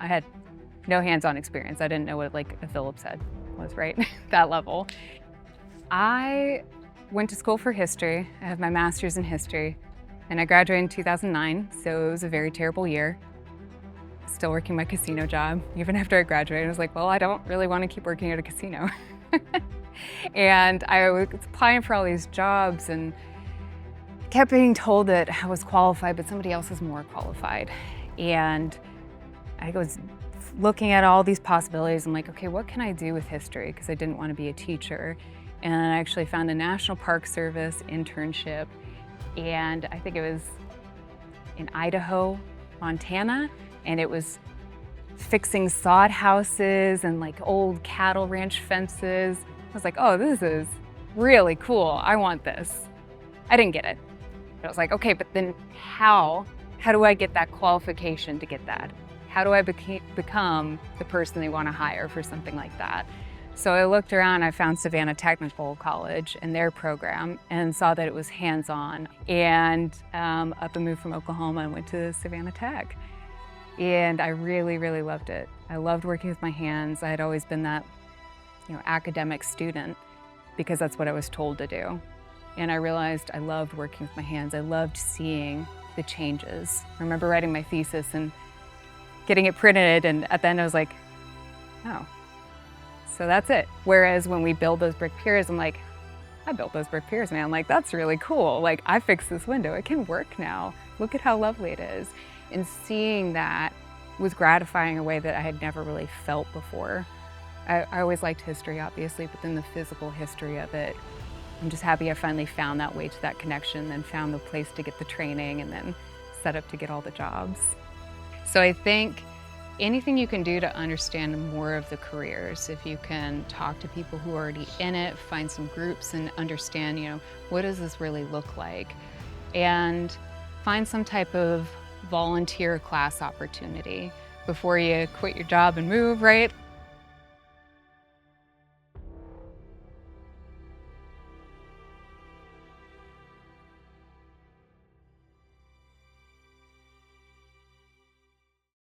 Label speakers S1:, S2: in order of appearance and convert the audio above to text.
S1: I had no hands-on experience. I didn't know what like a Phillips head was, right? That level. I went to school for history. I have my master's in history, and I graduated in 2009, so it was a very terrible year. Still working my casino job. Even after I graduated, I was like, well, I don't really want to keep working at a casino. And I was applying for all these jobs and kept being told that I was qualified, but somebody else was more qualified. And I was looking at all these possibilities. I'm like, okay, what can I do with history? Because I didn't want to be a teacher. And I actually found a National Park Service internship. And I think it was in Idaho, Montana. And it was fixing sod houses and like old cattle ranch fences. I was like, oh, this is really cool. I want this. I didn't get it. But I was like, okay, but then how do I get that qualification to get that? How do I become the person they want to hire for something like that? So I looked around, I found Savannah Technical College and their program and saw that it was hands-on. And up and moved from Oklahoma and went to Savannah Tech. And I really, really loved it. I loved working with my hands. I had always been that, academic student because that's what I was told to do. And I realized I loved working with my hands. I loved seeing the changes. I remember writing my thesis and getting it printed, and at the end I was like, oh, so that's it. Whereas when we build those brick piers, I'm like, I built those brick piers, man. Like, that's really cool. Like, I fixed this window. It can work now. Look at how lovely it is. And seeing that was gratifying in a way that I had never really felt before. I always liked history, obviously, but then the physical history of it, I'm just happy I finally found that way to that connection, then found the place to get the training, and then set up to get all the jobs. So I think anything you can do to understand more of the careers, if you can talk to people who are already in it, find some groups and understand, what does this really look like? And find some type of volunteer class opportunity before you quit your job and move, right?